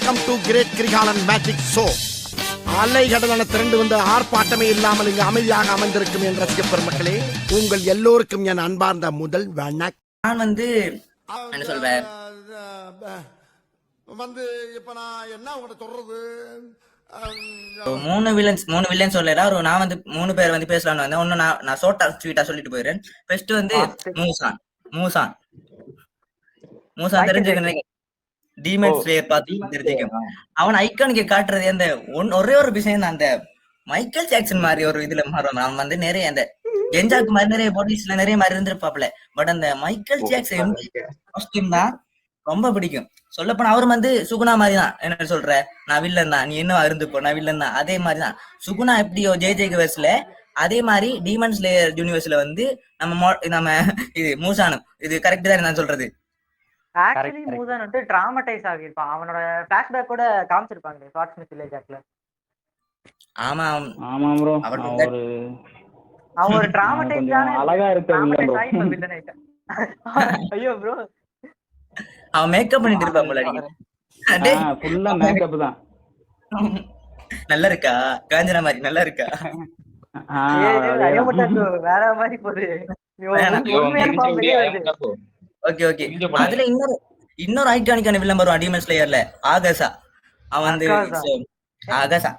Welcome to great Kirikalan magic show. அலைகடலான திரண்டு வந்து ஆர்ப்பாட்டமே இல்லாமல் இங்கு அமைதியாக அமர்ந்திருக்கும் என் ரசிக பெருமக்களே, உங்கள் எல்லோருக்கும் என் அன்பார்ந்த முதல் வணக்கம். நான் என்ன சொல்றேன் இப்ப நான் என்ன உங்கள்ட்ட சொல்றது, மூணு வில்லன் சொல்லல. நான் 3 பேர் பேசலாம்னு வந்தேன். ஒன்னு நான் ஷார்ட்டா ஸ்வீட்டா சொல்லிட்டு போயிடுறேன். ஃபர்ஸ்ட் மூசான் தெரிஞ்சுக்க, டீமன் ஸ்லேயர் பார்த்து தெரிஞ்சுக்க. அவன் ஐகானுக்கு காட்டுறது அந்த ஒரே ஒரு விஷயம் தான், அந்த மைக்கேல் ஜாக்சன் மாதிரி ஒரு இதுல மாறுவான். அவன் நிறைய அந்த கெஞ்சாக்கு மாதிரி நிறைய பாடிஸ்ல நிறைய மாதிரி இருந்திருப்பாப்ல. பட் அந்த மைக்கேல் ஜாக்சன் காஸ்டியூம் தான் ரொம்ப பிடிக்கும். சொல்லப்போனா அவரு சுகுணா மாதிரி தான். என்ன சொல்ற, நான் வில்லன் தான், நீ என்ன இருந்துப்போ, நான் வில்லன் தான். அதே மாதிரிதான் சுகுணா எப்படியோ ஜேஜேக்கு வயசுல, அதே மாதிரி டீமன் ஸ்லேயர் யூனிவர்ஸ்ல நம்ம இது மூசானும் இது கரெக்ட் தான் நான் சொல்றது. ஆக்சுவலி மூசான் டிராமடைஸ் ஆகிருப்பான். அவனோட ஃபிளாஷ்பேக் கூட காமிச்சிருப்பாங்க ஷார்ட் ஸ்மித் வில்லேஜ்ல. ஆமா ஆமா ப்ரோ, அவன் ஒரு டிராமடைஸான அழகா இருக்கு வில்லன் ஐட்டம். ஐயோ ப்ரோ, அவன் மேக்கப் பண்ணிட்டு இருப்பான் போல. ஃபுல்லா மேக்கப் தான். நல்லா இருக்கா காஞ்சனா மாதிரி, நல்லா இருக்கா? வேற மாதிரி போகுது. Okay okay. அதுல இன்னொரு ஐகானிக்கான வில்லன் வருவான் டீமன் ஸ்லேயர்ல, ஆகாஷா. அவன் ஆகாஷா.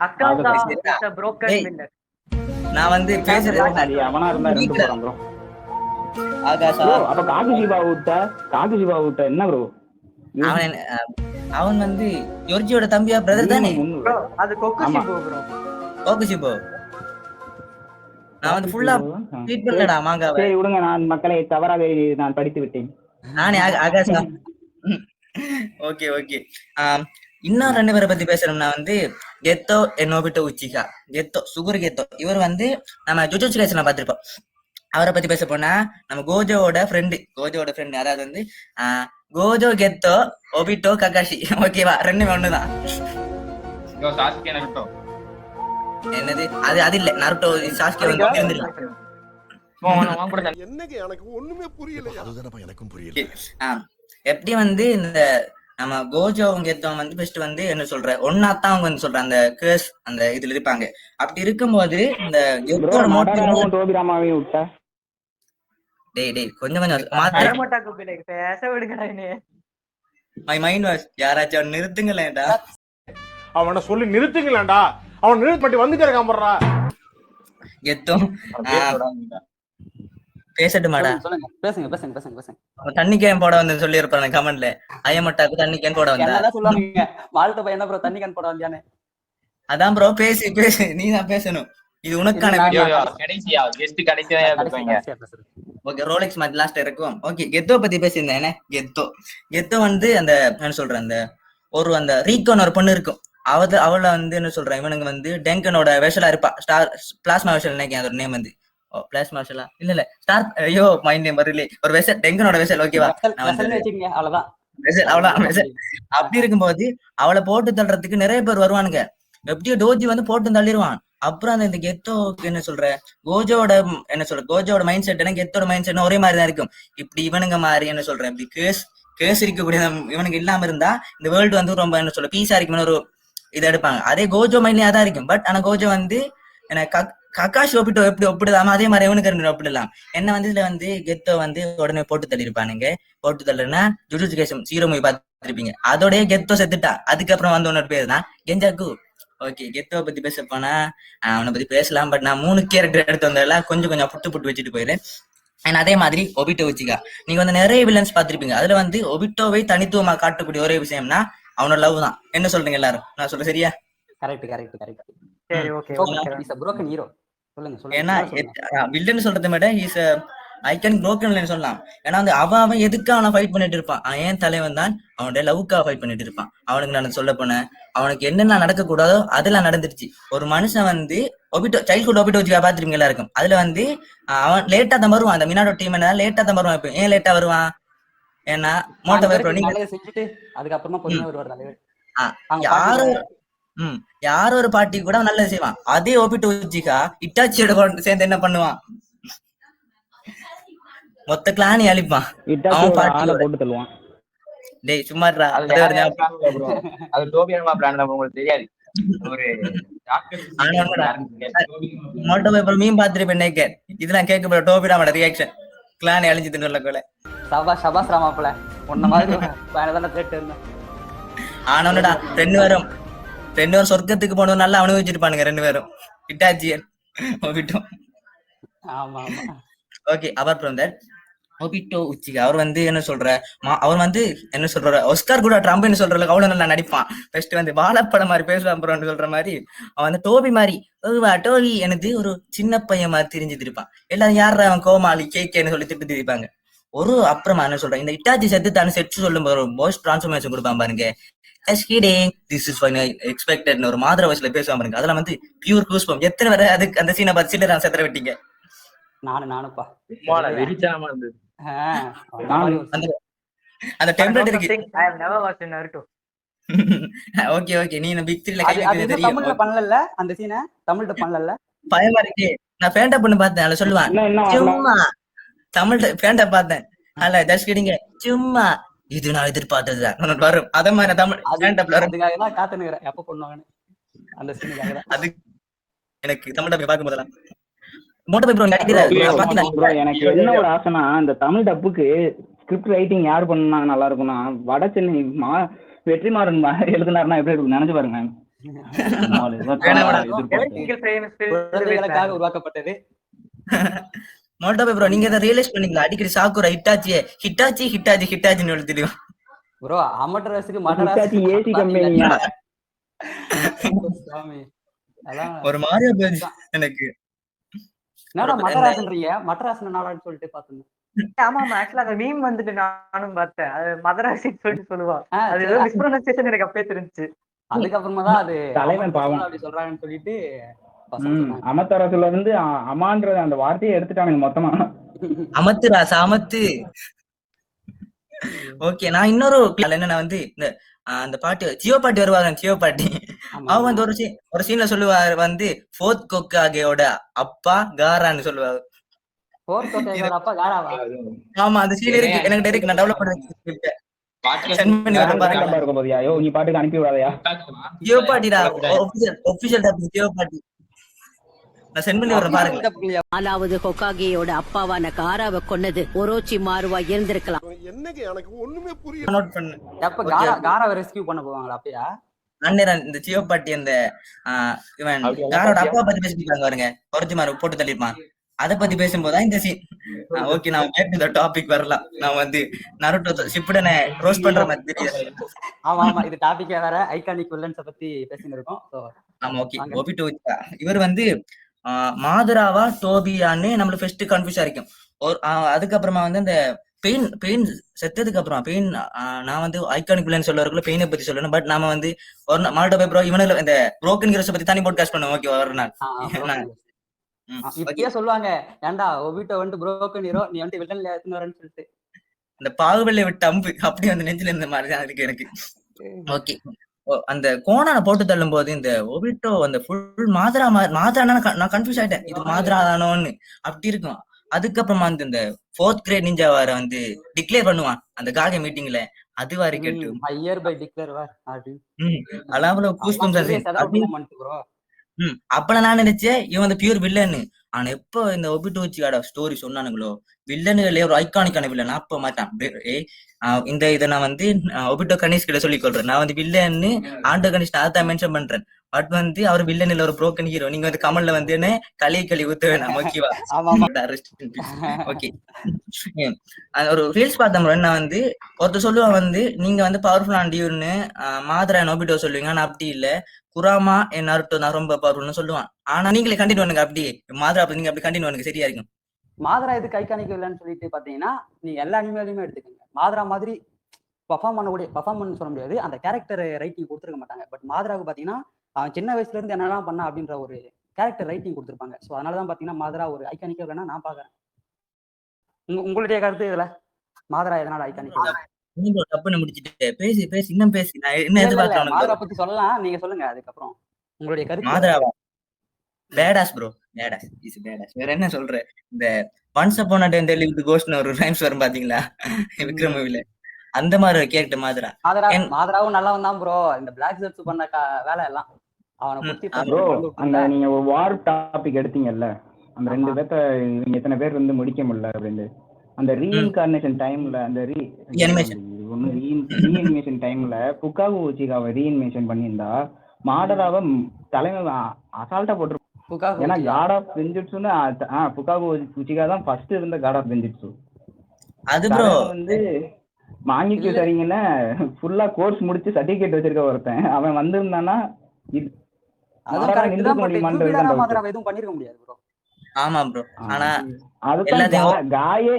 நான் பேசுறது அவனா இருந்தா ரெண்டு போறான் ப்ரோ. ஆகாஷா அப்ப காகுஷிபா விட்ட என்ன ப்ரோ? அவன் யோர்ஜியோட தம்பியா, பிரதர் தானே? அது கொக்குஷிபோ ப்ரோ. கொக்குஷிபோ. நான் ஃபுல்லா ட்ரீட் பண்ணலடா மாங்காவை. சரி விடுங்க, நான் மக்களை தவறாக நான் படித்து விட்டேன். நானே ஆகாஷா. Okay okay. இன்னும் 2 பேரை பத்தி பேசணும்னா கெத்தோ நோபிட்டோ உச்சிகா. கெத்தோ சுகுரு கெத்தோ, இவர் நம்ம ஜுஜுட்சு கைசன்ல பார்த்திருப்போம். அவரை பத்தி பேச போனா நம்ம கோஜோவோட ஃப்ரெண்டு, அதாவது கோஜோ கெத்தோ ஒபிட்டோ ககாஷி. ஓகேவா, 2 ஒண்ணுதான். என்னது அது இல்ல, நருட்டோ சாஸ்கே இருந்துடலாம். எப்படி இந்த நம்ம கோஜோவும் கெத்தோம் ஃபர்ஸ்ட் என்ன சொல்ற ஒன்னாத்தான் அவங்க சொல்ற அந்த கேஸ் அந்த இதுல இருப்பாங்க. அப்படி இருக்கும்போது இந்த கெத்தோட டோபிராமாவையும் விட்டா கொஞ்சம் மை மைண்ட் வாஷ். யாராச்சும் நிறுத்துங்களேன்டா, அவனை சொல்லி நிறுத்துங்களேன்டா. அவன் நிறுத்தி வந்துட்டே இருக்கான் போடுறா. கெத்தோ பேசட்டு மாடா, பேசுங்க. தண்ணி கேன் போட வந்து சொல்லி இருப்பாங்க கமெண்ட்ல. ஐயமட்டாக்கு தண்ணி கேன் போட வந்தா சொல்லுவாங்க. வாழ்த்த பையன் ப்ரோ தண்ணி கேன் போட வந்தானே. அதான் ப்ரோ, பேசு நீ தான் பேசணும். இது உனக்கான கடைசியா கெஸ்ட் கடைசியா இருப்பாங்க. ஓகே, ரோலெக்ஸ் மாதிரி லாஸ்ட் இருக்கும். ஓகே, கெத்தோ பத்தி பேசியிருந்தேன். கெத்தோ அந்த என்ன சொல்றேன், அந்த அந்த ரீகோன் ஒரு பொண்ணு இருக்கும். அவள என்ன சொல்றேன், இவனுங்க டெங்கனோட வேஷலா இருப்பா. ஸ்டார் பிளாஸ்மா வேஷல் நினைக்கிறேன். அதோட நேம் பிளாஸ்மா வேஷலா இல்ல ஸ்டார், ஐயோ மைண்ட் நேம் வரல. ஒரு வெசல், டெங்கனோட வெசல். ஓகேவா, அவ்வளவுதான் வெசல். அப்படி இருக்கும்போது அவளை போட்டு தள்ளுறதுக்கு நிறைய பேர் வருவானுங்க. எப்படியோ டோஜி போட்டு தள்ளிடுவான். அப்புறம் இந்த கெத்தோக்கு என்ன சொல்ற, கோஜோட மைண்ட் செட் கெத்தோட மைண்ட் செட் ஒரே மாதிரி தான் இருக்கும். இப்படி இவனுங்க மாதிரி என்ன சொல்றேன், இப்படி கேஸ் இருக்கக்கூடிய இவனுக்கு இல்லாம இருந்தா இந்த வேர்ல்டு ரொம்ப என்ன சொல்ற பீஸா இருக்குன்னு ஒரு இதை எடுப்பாங்க. அதே கோஜோ மைண்ட்லயே அதான் இருக்கும். பட் ஆனா கோஜோ கக்காஷி ஒப்பிட்டு எப்படி ஒப்பிடுதாம அதே மாதிரி இவனுக்கு ஒப்பிடலாம். என்ன இதுல கெத்தோ உடனே போட்டு தள்ளிருப்பானுங்க. போட்டு தள்ளுனா ஜுஜுட்சு கைசன் 0 மூவி பார்த்துருப்பீங்க. அதோடய கெத்தோ செத்துட்டா. அதுக்கப்புறம் ஒன்னோட பேர் தான் கெஞ்சாக்கு. ஓகே, கெத்தோவை பத்தி பேச போனா அவனை பத்தி பேசலாம். பட் நான் 3 கேரக்டர் எடுத்து வந்ததெல்லாம் கொஞ்சம் புட்டு வச்சுட்டு போயிடுறேன். அண்ட் அதே மாதிரி ஒபிட்டோ உச்சிகா, நீங்க நிறைய வில்லன்ஸ் பார்த்திருப்பீங்க. அதுல ஒபிட்டோவை தனித்துவமா காட்டக்கூடிய ஒரே விஷயம்னா அவனோட லவ் தான். என்ன சொல்றீங்க எல்லாரும்? நான் சொல்றேன் சரியா? கரெக்ட். சரி, okay. Is a broken hero. சொல்லுங்க. ஏன்னா வில்லன் சொல்றதை விட இஸ் ஐகானிக் broken villain சொல்லலாம். ஏன்னா அவன் எதுக்கு அவனை ஃபைட் பண்ணிட்டு இருப்பான். ஏன் தலைவன் தான் அவனுடைய லவ்க்காக ஃபைட் பண்ணிட்டு இருப்பான். அவனுக்கு நான் சொல்ல போனேன், அவனுக்கு என்னென்ன நடக்க கூடாதோ அதெல்லாம் நடந்துருச்சு. ஒரு மனுஷன் ஒபிட்டோ சைல்ட்ஹுட் ஒபிட்டோ வச்சுக்கா பாத்துருப்பீங்க எல்லாருக்கும். அதுல அவன் லேட்டா தான் வருவான். அந்த மினாடோ டீம் லேட்டா தான் வருவான். இப்ப ஏன் லேட்டா வருவான்? ஏன்னா மோட்டோ செஞ்சுட்டு அதுக்கப்புறமா பொறுமையா வருவார். யாரோ ஒரு பாட்டி கூட நல்லது செய்வான். அதே ஒபிட்டோ உச்சிகா இட்டாச்சியோட சேர்ந்து என்ன பண்ணுவான், மொத்த கிளானி அழிப்பான். அவன் பாட்டி போட்டு தள்ளுவான். டேய் சும்மாடா அது அது வேற ஒரு ஞாபகம். plan இல்ல bro. அது டோபியானமா பிளான் தான் உங்களுக்கு தெரியாது. ஒரு டாக்டர் ஆனா உண்மைடா. மோட்டோ பேப்பர் மீன் பாத்துருப்பேன் நேக்கர். இதெல்லாம் கேட்கப்பட டோபிடாமோட ரியாக்ஷன் கிளான் அழிஞ்சு தின்னுல கொலை. சபாஸ் ராமாப்புல உன்ன மாதிரி வேற தானே கேட்டு இருந்தேன். ஆனவனடா ரெண்டு பேரும் சொர்க்கத்துக்கு போனது நல்லா அனுபவிச்சிருப்பானுங்க ரெண்டு பேரும். இட்டாச்சியன் ஒபிட்டோ. ஆமா ஆமா. Okay apart from that Obito Uchiha அவர் வந்து என்ன சொல்ற அவர் வந்து என்ன சொல்ற ஒஸ்கார் கூட ட்ரம்ப்னு சொல்றதுக்கு அவ்வளவு நல்லா நடிப்பான். ஃபர்ஸ்ட் வந்து வாழைப்படம் மாதிரி பேசுவான் ப்ரோன்னு சொல்ற மாதிரி அவன் வந்து டோபி மாதிரி டோபி எனக்கு ஒரு சின்ன பையன் மாதிரி தெரிஞ்சு திருப்பான். எல்லாரும் யாரா அவன் கோமாளி கேக்கேன்னு சொல்லி திட்டு திருப்பாங்க. ஒரு அப்புறமா என்ன சொல்றேன் இந்த இட்டாச்சி செத்து தானே செட்டு சொல்லும் போது போஸ்ட் டிரான்ஸ்ஃபர்மேஷன் கொடுப்பான் பாருங்க. திஸ் இஸ் எக்ஸ்பெக்டட் ஒரு மாதிரி வயசுல பேசுவான் பாருங்க. அதெல்லாம் வந்து பியூர் கூஸ்பம். எத்தனை வரை அதுக்கு அந்த சீனை பார்த்து சில்லற செத்துற விட்டீங்க. நானுப்பா வெறிச்சனமா இருந்தது. அந்த டெம்ப்ளேட் இருக்கு. I have never watched Naruto. Okay நீ பிக் 3ல அது கைவிட்டு தமிழ்ல பண்ணல அந்த சீனை தமிழ்ல பண்ணல. பயமா இருக்கு. நான் ஃபேண்டா பண்ணு பார்த்தேன். அதுல சொல்லுவான் சும்மா தமிழ்ல ஃபேண்டா பார்த்தேன். அல்ல ஜஸ்ட் கிடிங்க சும்மா இது நான் எதிர்பார்த்ததுதான் வரும். அத மாதிரி நான் தமிழ் ஃபேண்டாப்ல வரும். அதுக்காக தான் காத்துனுக்குறேன் எப்ப பண்ணுவாங்கன்னு அந்த சீனுக்காக தான். அது எனக்கு தமிழ் டப் பார்க்கும் போதெல்லாம் மோட்டோ பேப்பர் நடிக்கிறாரு. ப்ரோ எனக்கு என்ன ஒரு ஆசைனா இந்த தமிழ் டப்புக்கு ஸ்கிரிப்ட் ரைட்டிங் யார் பண்ணா நல்லா இருக்கும்னா வட சென்னை வெற்றிமாறன் எழுதினாருன்னா எப்படி இருக்கும் நினைச்சு பாருங்க. குழந்தைகளுக்காக உருவாக்கப்பட்டது. மோட்டோ பேப்பர் நீங்க இதை ரியலைஸ் பண்ணீங்களா? அடிக்கடி சாக்குற ஹிட்டாச்சின்னு எழுதிடுவோம் ப்ரோ. அமட்டரஸுக்கு ஹிட்டாச்சி ஏசி கம்பெனியா சாமி அதான் ஒரு மாதிரியா போச்சு எனக்கு. என்னடா மதராசன்றீங்க? மதராசன் நாளான்னு சொல்லிட்டு பாத்துங்க. ஆமா ஆக்சுவலா அந்த மீம் வந்துட்டு நானும் பார்த்தேன். அது மதராசின்னு சொல்லிட்டு சொல்லுவா. அது ஏதோ மிஸ்ப்ரொனன்சியேஷன் எனக்கு அப்பவே தெரிஞ்சுச்சு. அதுக்கப்புறமா தான் அது தலைவன் பாவம் அப்படி சொல்றாங்கன்னு சொல்லிட்டு அமத்தரசுல இருந்து அமான்ற அந்த வார்த்தையை எடுத்துட்டானுங்க மொத்தமா. அமத்து ராசா அமத்து. ஓகே நான் இன்னொரு என்னன்னா வந்து இந்த அந்த பாட்டு ஜியோ பாட்டி வருவாங்க. ஜியோ பாட்டி அவ வந்து ஒரு சீன்ல சொல்லுவாரு வந்து ஃபோர்த் கொக்காகேயோட அப்பா காரான்னு சொல்லுவாரு. அப்பா காராவா? ஆமா அந்த சீன் இருக்கு எனக்கு டைரக்ட் நான் டெவலப் பண்ணி சென்ட் பண்ணி வரேன் பாருங்க. இருக்கும் போதியா யோ நீ பாட்டுக்கு அனுப்பி விடாதயா. ஜியோ பாட்டிடா ஒபிஷியல் டாப் ஜியோ பாட்டி நான் சென்ட் பண்ணி வரேன் பாருங்க. 4வது ஹொகாகேயோட அப்பாவான காராவை கொன்னது ஒரோச்சி மாருவா இருந்திருக்கலாம். என்னங்க எனக்கு ஒண்ணுமே புரியல. நோட் பண்ணு. எப்ப காராவை ரெஸ்கியூ பண்ண போவாங்களா அப்பயா? அண்ணன் இந்த ஜியோ பாட்டி அந்த இவன் காரோட அப்பா பத்தி பேசிட்டு பாருங்க. ஒரோச்சி மாரு போட்டு தள்ளிருப்பான். அத பத்தி பேசும்போதுதான் இந்த சீன். ஓகே நான் பேக் டு தி டாபிக் வரலாம். நான் வந்து நருட்டோ ஷிப்புடனை ரோஸ்ட் பண்ற மாதிரி தெரியாது. ஆமா இது டாபிக்கே வேற ஐகானிக் வில்லன்ஸ பத்தி பேசிட்டு இருக்கோம். சோ ஆமா ஓகே ஒபிட்டோ இவர் வந்து மாதுராவா டோபியான்னு நம்மளுக்கு ஃபர்ஸ்ட் கன்ஃபியூஸ் ஆயிருக்கும். அதுக்கப்புறமா வந்து இந்த பெயின் செத்ததுக்கு அப்புறம் பெயின் நான் வந்து ஐகானிக் வில்லன் சொல்றதுக்குள்ள பெயினை பத்தி சொல்லணும். பட் நாம வந்து ஒரு மால்டோ பேப்பர் இவனுல இந்த புரோக்கன் ஹீரோஸ் பத்தி தனி பாட்காஸ்ட் பண்ணுவோம். ஓகே ஒரு நாள் இப்பயே சொல்லுவாங்க ஏன்டா ஒபிட்டோ வந்து புரோக்கன் ஹீரோ நீ வந்து வில்லன்ல ஏத்துனறன்னு சொல்லிட்டு இந்த பாகுபலியை விட்டு அம்பு அப்படி அந்த நெஞ்சில இருந்த மாதிரி தான் இருக்கு எனக்கு. ஓகே அந்த கோணான போட்டு தள்ளும் போது இந்த ஒபிட்டோ அந்த ஃபுல் மாத்ரானா நான் கன்ஃபியூஸ் ஆயிட்டேன். இது மாத்ரா தானோன்னு அப்படி இருக்கும். அதுக்கப்புறமா வந்து இந்த 4th கிரேட் நிஞ்சா வார வந்து டிக்ளேர் பண்ணுவான் அந்த காக மீட்டிங்ல. அது வாரி கேட்டு இயர் பை டிக்ளேர் வார் அப்படி அலாமல கூஸ்பம்ஸ். அப்ப நான் நினைச்சேன் இவன் வந்து பியூர் வில்லன்னு. ஆனா எப்ப இந்த ஒபிட்டோ வச்சுக்காட ஸ்டோரி சொன்னானுங்களோ வில்லனுகளே ஒரு ஐகானிக்கான வில்லன் அப்ப மாட்டான். இந்த இதை நான் வந்து ஒபிட்டோ கணேஷ் கிட்ட சொல்லிக் கொள்றேன். நான் வந்து வில்லன்னு ஆண்டோ கணேஷ் அதான் மென்ஷன் பண்றேன். பட் வந்து அவர் வில்லன் இல்ல ஒரு புரோக்கன் ஹீரோ. நீங்க வந்து கமல்ல வந்து என்ன களி ஊத்த வேணாம் ஓகேவா? ஓகே ஒரு ரீல்ஸ் பார்த்தோம். என்ன வந்து ஒருத்தர் சொல்லுவான் வந்து நீங்க வந்து பவர்ஃபுல்லான டியூர்னு மாத்ரா நோபிட்டோ சொல்லுவீங்க. ஆனா அப்படி இல்ல குராமா என் நருட்டோ நான் ரொம்ப பவர்ஃபுல்னு சொல்லுவான். ஆனா நீங்களே கண்டினியூ பண்ணுங்க. அப்படி மாத்ரா அப்படி நீங்க அப்படி கண்டினியூ பண்ணுங்க சரியா இருக்கும். மாத்ரா எதுக்கு ஐகானிக் வில்லன்னு சொல்லிட்டு பாத்தீங்கன்னா நீங்க எல்லா அனிமேலையுமே எடுத்துக்கோங்க. மாத்ரா மாதிரி பர்ஃபார்ம் பண்ண சொல்ல முடியாது. அந்த கேரக்டர் ரைட்டிங் கொடுத்துருக்க மாட்டாங்க. பட் மாத்ராவுக்கு பாத்தீங்கன்னா அவன் சின்ன வயசுல இருந்து என்னெல்லாம் பண்ணா அப்படின்ற ஒரு கேரக்டர் ரைட்டிங் கொடுத்துருப்பாங்க. ஸோ அதனாலதான் பாத்தீங்கன்னா மாத்ரா ஒரு ஐகானிக்கா இல்லைன்னா நான் பாக்குறேன். உங்களுடைய கருத்து இதுல மாத்ரா எதனால ஐகானிக்? தப்புன்னு முடிச்சுட்டு பேசி இன்னும் பேசி நான் என்ன எதிர்பார்க்கிறேன் மாத்ரா பத்தி சொல்லலாம். நீங்க சொல்லுங்க அதுக்கப்புறம் உங்களுடைய கருத்து. மாத்ராவா badass bro. Badass is badass. வேற என்ன சொல்ற? இந்த once upon a time then lived கோஸ்ட்னு ஒரு ரைம்ஸ் வரும் பாத்தீங்களா விக்ரம் மூவில. அந்த மாதிரி ஒரு கேரக்டர் மாதிரா. மாதராவும் நல்லா வந்தான் ப்ரோ. இந்த பிளாக் ஷர்ட்ஸ் பண்ண வேலை எல்லாம் அவனை குத்தி ப்ரோ அந்த நீங்க ஒரு வார் டாபிக் எடுத்தீங்கல்ல, அந்த 2 பேர்த்த இவங்க எத்தனை பேர் வந்து முடிக்க முடியல அப்படின்னு, அந்த ரீஇன்கார்னேஷன் டைம்ல அந்த ரீஅனிமேஷன் டைம்ல புகாகு உச்சிகாவை ரீஅனிமேஷன் பண்ணியிருந்தா மாடராவை தலைமை அசால்ட்டா போட்டு. ஏன்னா காட் ஆஃப் ஜென்ஜுட்சுன்னு புகாகு உச்சிகா தான் ஃபர்ஸ்ட் இருந்த காட் ஆஃப் ஜென்ஜுட்சு. அது ப்ரோ வந்து மாங்கிக்கு சரிங்கன்னா ஃபுல்லா கோர்ஸ் முடிச்சு சர்டிபிகேட் வச்சிருக்க ஒருத்தன், அவன் வந்திருந்தானா எதுவும் பண்ணிருக்க முடியாது ப்ரோ. ஆமா ப்ரோ. ஆனா அதுதான் காய்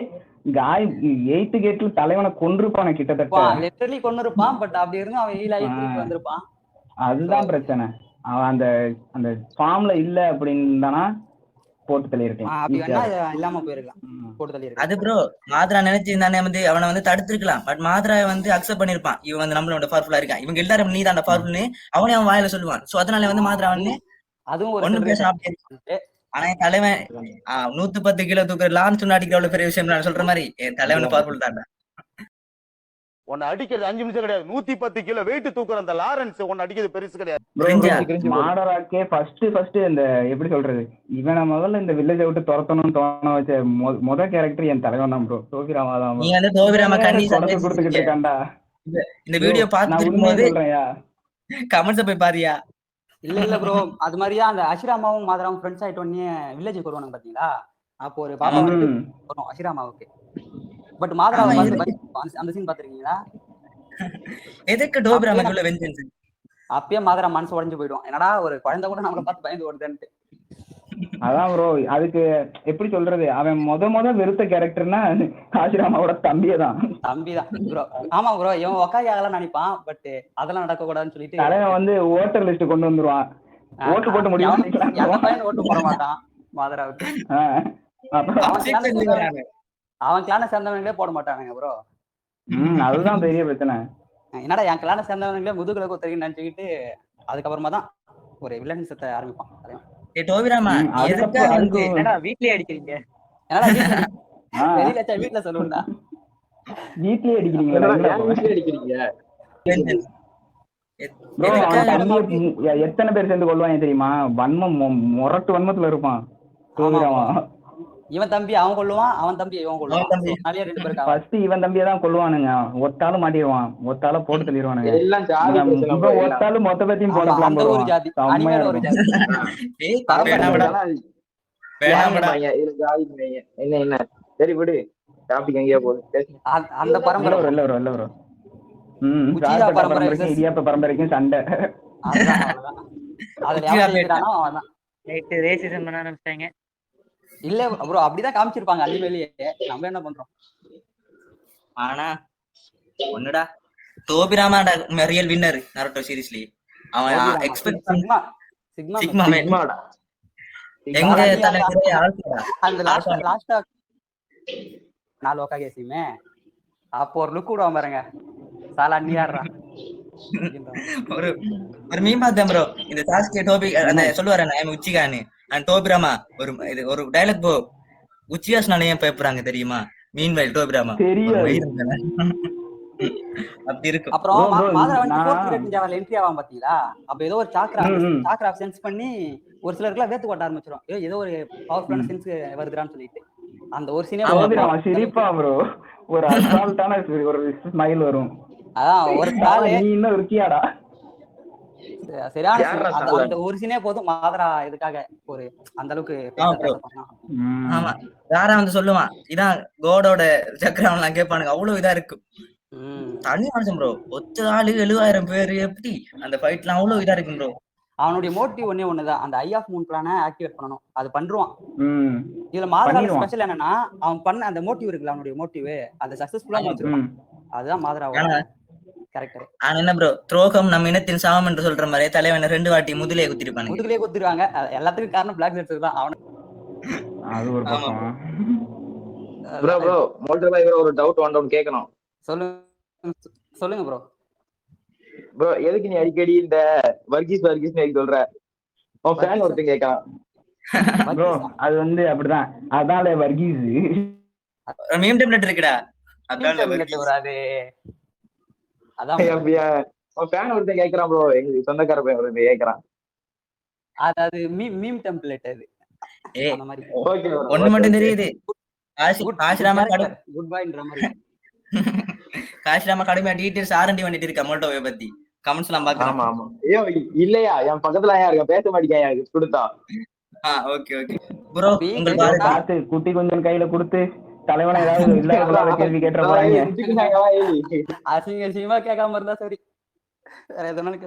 8th கேட்ல தலைவனை கொன்றுப்பான கிட்டத்தட்ட லிட்டரலி கொன்னுருப்பான். பட் அப்படி இருந்தும் அவன் ஹீல் ஆகி வந்திருப்பான். அதுதான் பிரச்சனை. அவன் அந்த அந்த ஃபார்ம்ல இல்ல அப்படின்னா போட்டு தள்ளியிருக்கலாம், இல்லாம போயிருக்கலாம், போட்டு தள்ளியிருக்கலாம். அது ப்ரோ மாத்ரா நினைச்சிருந்தானே வந்து அவனை வந்து தடுத்திருக்கலாம். பட் மாத்ரா வந்து அக்செப்ட் பண்ணிருப்பான், இவன் வந்து நம்மளோட பவர்ஃபுல்லா இருக்கான், இவங்க எல்லாரும் நீ தான் பவர்ஃபுல்னு அவனே அவன் வாயில சொல்லுவான். சோ அதனால வந்து மாத்ரா வந்து அதுவும் ஒண்ணும் பேச. ஆனா என் தலைவன் 110 கிலோ தூக்குற லான்ச் அடிக்கிற அவ்வளவு பெரிய விஷயம் நான் சொல்ற மாதிரி என் தலைவன் பவர்ஃபுல் தான்டா. உன்னை அடிக்கிறது 5 நிமிஷம் கிடையாது, 110 கிலோ வெயிட் தூக்குற அந்த லாரன்ஸ் உன்னை அடிக்கிறது பெருசு கிடையாது. மாடராக்கே ஃபர்ஸ்ட் இந்த எப்படி சொல்றது, இவனை முதல்ல இந்த வில்லேஜை விட்டு துரத்தணும்னு தோண வச்ச முதல் கேரக்டர் என் தலைவன் தான் ப்ரோ. டோபிராமா தான். நீ வந்து டோபிராமா கண்ணி கொடுத்துக்கிட்டு இருக்காண்டா. இந்த வீடியோ பார்த்துட்டு கமெண்ட்ஸ் போய் பாரியா? இல்ல ப்ரோ, அது மாதிரியா அந்த அஷிராமாவும் மாதராவும் ஃப்ரெண்ட்ஸ் ஆயிட்டு உடனே வில்லேஜுக்கு வருவாங்க பாத்தீங்களா? அப்போ ஒரு பாப்பா வரும் அஷிராமாவுக்கு. பட் மாதராவை அந்த சீன் பாத்திருக்கீங்களா? எதுக்கு டோபிராமாக்குள்ள வெஞ்சன்ஸ்? அப்பயே மாதரா மனசு உடைஞ்சு போயிடும். என்னடா ஒரு குழந்தை கூட நம்மளை பார்த்து பயந்து ஓடுதுன்ட்டு. அதான் ப்ரோ, அதுக்கு எப்படி சொல்றது, அவன் முத வெறுத்த கேரக்டர்னா ஆசிராமாவோட தம்பியதான். ப்ரோ. ஆமா ப்ரோ, இவன் ஒக்காகி ஆகலாம் நினைப்பான். பட் அதெல்லாம் நடக்க கூடாதுன்னு சொல்லிட்டு தலைவன் வந்து ஓட்டர் லிஸ்ட் கொண்டு வந்துருவான். ஓட்டு போட்டு முடியும் ஓட்டு போட மாட்டான் மாதராவுக்கு. அவன் கிளான சேர்ந்தவங்களே போட மாட்டானுங்க ப்ரோ. அதுதான் பெரிய பிரச்சனை. என்னடா என் கிளான சேர்ந்தவங்களே முதுகுல கொத்தரின்னு நினைச்சுக்கிட்டு அதுக்கப்புறமா தான் ஒரு வில்லன் சத்தை ஆரம்பிப்பான். வீட்லயே அடிக்கிறீங்க? வீட்டுல சொல்லுவா வீட்லயே அடிக்கிறீங்க? எத்தனை பேர் சேர்ந்து கொள்வாங்க தெரியுமா? வன்மம் முரட்டு வன்மத்துல இருப்பான் டோபிராமா. இவன் தம்பி அவன் கொள்ளுவான், அவன் தம்பி இவன் கொள்ளுவான். நிறைய 2 பேர் ஃபர்ஸ்ட் இவன் தம்பியை தான் கொள்ளுவானுங்க. ஒத்தாலும் மாட்டிடுவான், ஒத்தாலும் போட்டு தள்ளிடுவானுங்க. ஒத்தாலும் மொத்த பத்தியும் போடலாம். ஒரு ஜாதி என்ன சரி விடு, டாபிக் எங்கேயா போகுது. அந்த பரம்பரை வரும் இடியாப்ப பரம்பரைக்கும் சண்டை. இல்ல ப்ரோ, அப்படிதான் காமிச்சிருப்பாங்க அனிமேலயே. நம்ம என்ன பண்றோம்? ஆனா ஒண்ணுடா, டோபிராமாடா ரியல் வின்னர் நருட்டோ சீரிஸ்லி. அவன் எக்ஸ்பெக்ட் பண்ணா சிக்மாடா. எங்க தலைவரே ஆல்ஃபா அந்த லாஸ்டா 4 ஓகாகே சீமே. அப்போ ஒரு லுக் விடுவான் பாருங்க, சாலா நீயாறா. ஒரு மீம் பார்த்தேன் ப்ரோ. இந்த சாஸ்கே டோபி அந்த சொல்லுவாரு நான் உச்சிகான்னு அண்ட் டோபிராமா ஒரு டைலாக் போ உச்சிகாஸ்னால ஏன் பேப்புறாங்க தெரியுமா? மீன்வைல் டோபிராமா அப்படி இருக்கு. அப்புறம் மாதரா வந்து 4th கிரேட் நிஞ்சாவால என்ட்ரி ஆவான் பாத்தீங்களா? அப்ப ஏதோ ஒரு சாக்ரா சென்ஸ் பண்ணி ஒரு சிலருக்குலாம் வேத்து கொட்ட ஆரம்பிச்சிடும். ஏதோ ஒரு பவர்ஃபுல்லான சென்ஸ் வருதுறான்னு சொல்லிட்டு அந்த ஒரு சீனே சிரிப்பா ப்ரோ. ஒரு அசால்ட்டான ஒரு ஸ்மைல் வரும். அதான் ஒரு காலே நீ இன்னும் இருக்கியாடா. சரியான அந்த ஒரு சீனே போதும் மாதரா இதுக்காக ஒரு அந்த அளவுக்கு. ஆமா, யாரா வந்து சொல்லுவான் இதான் கோடோட சக்கரம் எல்லாம் கேட்பானுங்க. அவ்வளவு இதா இருக்கு. தனி மனுஷன் ப்ரோ. 10 ஆளு 70,000 பேரு எப்படி அந்த ஃபைட்லாம் அவ்வளவு இதா இருக்கு ப்ரோ. அவனுடைய மோட்டிவ் ஒண்ணுதான், அந்த ஐ ஆஃப் மூன் பிளான ஆக்டிவேட் பண்ணணும். அது பண்றான். இதுல மாதரா ஸ்பெஷல் என்னன்னா அவன் பண்ண அந்த மோட்டிவ் இருக்குல்ல, அவனுடைய மோட்டிவ் அதை சக்சஸ்ஃபுல்லா முடிச்சிருக்கான். அதுதான் மாதராவோட கரெக்டர். ஆனா என்ன ப்ரோ, துரோகம் நம்ம இனத்தின் சாபம் என்று சொல்ற மாதிரி தலைவன் 2 வாட்டி முதுகுலயே குத்திருவாங்க. எல்லாத்துக்கும் காரணம் பிளாக் ஷர்ட்ஸ் தான். அவன அது ஒரு பக்கம். ப்ரோ மோல்டர் பாய் ஒரு டவுட் ஒன்னு கேட்கணும். சொல்லுங்க ப்ரோ. ப்ரோ எதுக்கு நீ அடிக்கடி இந்த வர்கீஸ் சொல்ற? உன் ஃபேன் ஒருத்தன் கேட்கான் ப்ரோ. அது வந்து அப்படிதான், அதால வர்கீஸ் மீம் டெம்ப்ளேட் இருக்குடா. அதால வராது. அதான் உன் ஃபேன் ஒருத்தன் கேக்குறான் ப்ரோ, எங்க சொந்தக்கார பையன் ஒருத்தன் கேக்குறான். அது மீம் டெம்ப்ளேட் அது. ஏய் அந்த மாதிரி ஓகே ப்ரோ, ஒண்ணு மட்டும் தெரியுது. காசிராமா குட் பாய்ன்ற மாதிரி. காசிராமா கடுமையா டீடைல்ஸ் ஆரண்டி பண்ணிட்டு இருக்க மோட்டோவை பத்தி கமெண்ட்ஸ் எல்லாம் பாக்குறேன். ஆமா ஆமா. ஐயோ இல்லையா, என் பக்கத்துல ஏன் இருக்க, பேச மாட்டேங்க எனக்கு கொடுத்தா. ஓகே ஓகே ப்ரோ, உங்களுக்கு பார்த்து குட்டி கொஞ்சம் கையில கொடுத்து தலைவனை ஏதாவது இல்லாத கேள்வி கேட்டுற போறாங்க. அசிங்கமா கேட்காம இருந்தா சரி. வேற எதனாலும்